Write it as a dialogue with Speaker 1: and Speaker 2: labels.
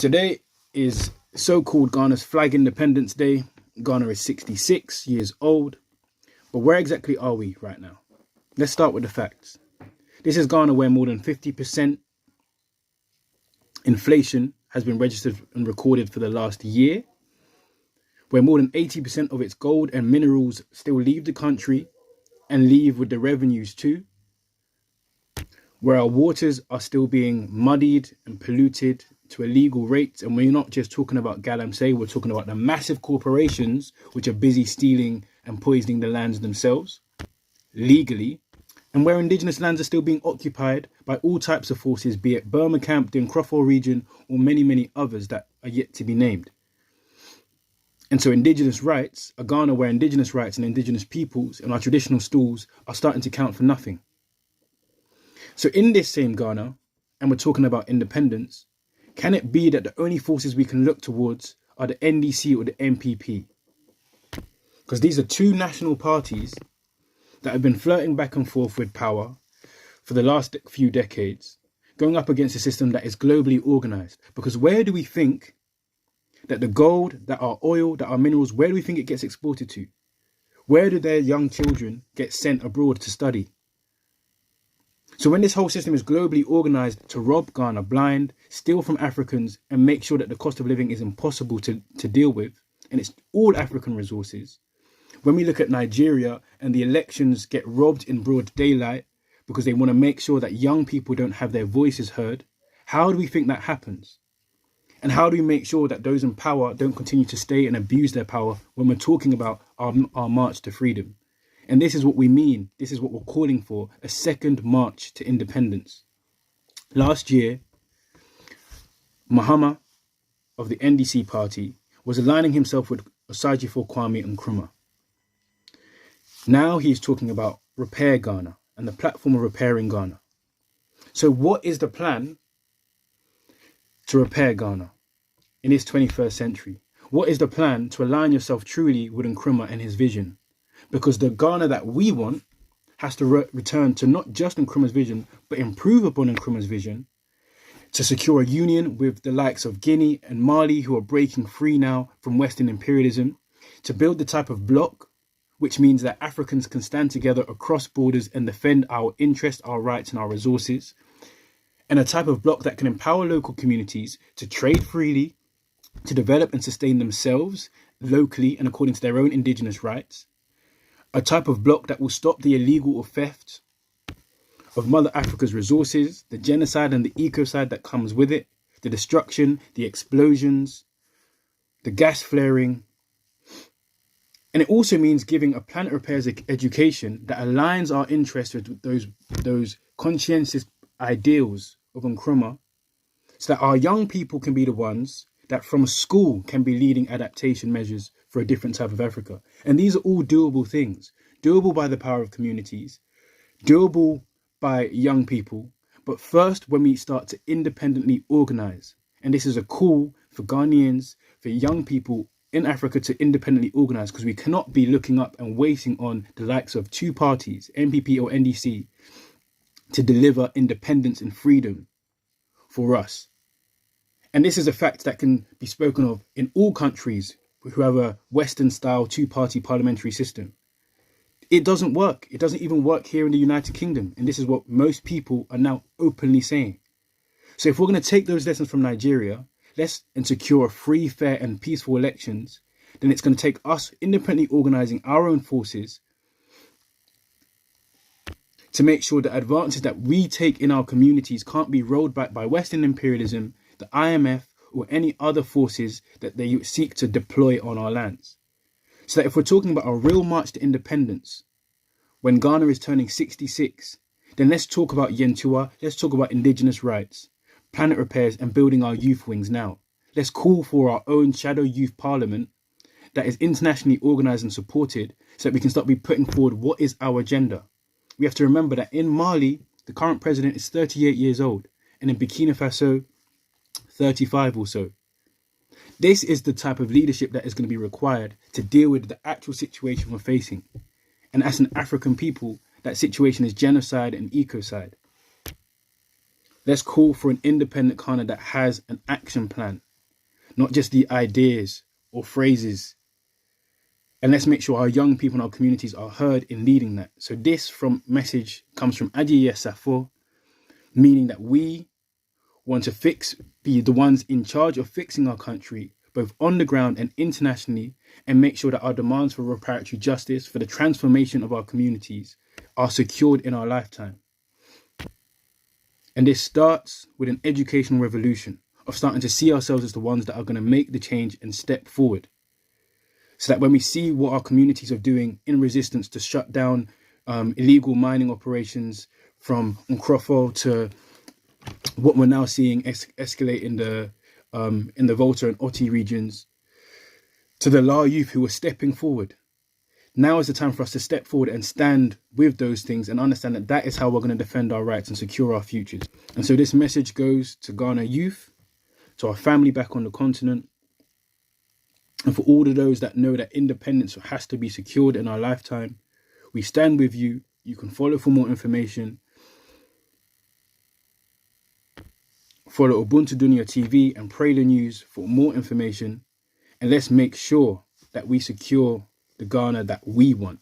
Speaker 1: today is so-called Ghana's Flag Independence Day. Ghana is 66 years old. But where exactly are we right now? Let's start with the facts. This is Ghana where more than 50% inflation has been registered and recorded for the last year, where more than 80% of its gold and minerals still leave the country and leave with the revenues too, where our waters are still being muddied and polluted to illegal rates. And we're not just talking about galamsey, we're talking about the massive corporations which are busy stealing and poisoning the lands themselves legally, and where indigenous lands are still being occupied by all types of forces, be it Burma Camp, the Nkrumah region, or many others that are yet to be named. And so indigenous rights, a Ghana where indigenous rights and indigenous peoples and our traditional stools are starting to count for nothing. So in this same Ghana, and we're talking about independence, can it be that the only forces we can look towards are the NDC or the NPP? Because these are two national parties that have been flirting back and forth with power for the last few decades, going up against a system that is globally organized. Because where do we think that the gold, that our oil, that our minerals, where do we think it gets exported to? Where do their young children get sent abroad to study? So when this whole system is globally organized to rob Ghana blind, steal from Africans, and make sure that the cost of living is impossible to deal with, and it's all African resources, when we look at Nigeria and the elections get robbed in broad daylight because they want to make sure that young people don't have their voices heard, how do we think that happens? And how do we make sure that those in power don't continue to stay and abuse their power when we're talking about our march to freedom? And this is what we mean. This is what we're calling for, a second march to independence. Last year, Mahama of the NDC party was aligning himself with Adieyiesafo-YIPPFA Nkrumah. Now he's talking about Repair Ghana and the platform of repairing Ghana. So what is the plan to repair Ghana in this 21st century? What is the plan to align yourself truly with Nkrumah and his vision? Because the Ghana that we want has to return to not just Nkrumah's vision, but improve upon Nkrumah's vision to secure a union with the likes of Guinea and Mali, who are breaking free now from Western imperialism, to build the type of bloc which means that Africans can stand together across borders and defend our interests, our rights and our resources, and a type of bloc that can empower local communities to trade freely, to develop and sustain themselves locally and according to their own indigenous rights, a type of bloc that will stop the illegal or theft of Mother Africa's resources, the genocide and the ecocide that comes with it, the destruction, the explosions, the gas flaring. And it also means giving a planet repairs education that aligns our interests with those conscientious ideals of Nkrumah, so that our young people can be the ones that from school can be leading adaptation measures for a different type of Africa. And these are all doable things, doable by the power of communities, doable by young people. But first, when we start to independently organize, and this is a call for Ghanaians, for young people in Africa to independently organize, because we cannot be looking up and waiting on the likes of two parties, NPP or NDC, to deliver independence and freedom for us. And this is a fact that can be spoken of in all countries who have a Western style two-party parliamentary system. It doesn't work. It doesn't even work here in the United Kingdom. And this is what most people are now openly saying. So if we're going to take those lessons from Nigeria, and secure free, fair and peaceful elections, then it's going to take us independently organizing our own forces to make sure the advances that we take in our communities can't be rolled back by Western imperialism, the IMF or any other forces that they seek to deploy on our lands. So that if we're talking about a real march to independence, when Ghana is turning 66, then let's talk about Yentua, let's talk about indigenous rights, planet repairs and building our youth wings now. Let's call for our own shadow youth parliament that is internationally organized and supported so that we can start be putting forward what is our agenda. We have to remember that in Mali, the current president is 38 years old, and in Burkina Faso, 35 or so. This is the type of leadership that is going to be required to deal with the actual situation we're facing. And as an African people, that situation is genocide and ecocide. Let's call for an independent Ghana that has an action plan not just the ideas or phrases. And let's make sure our young people in our communities are heard in leading that. So this message comes from Adieyiesafo, meaning that we want to be the ones in charge of fixing our country, both on the ground and internationally, and make sure that our demands for reparatory justice, for the transformation of our communities, are secured in our lifetime. And this starts with an educational revolution of starting to see ourselves as the ones that are going to make the change and step forward. So that when we see what our communities are doing in resistance to shut down illegal mining operations, from Nkrumah to what we're now seeing escalate in the Volta and Oti regions, to the La youth who are stepping forward. Now is the time for us to step forward and stand with those things and understand that that is how we're going to defend our rights and secure our futures. And so this message goes to Ghana youth, to our family back on the continent, and for all of those that know that independence has to be secured in our lifetime. We stand with you. You can follow for more information. Follow Ubuntudunia TV and Pray the News for more information. And let's make sure that we secure the Ghana that we want.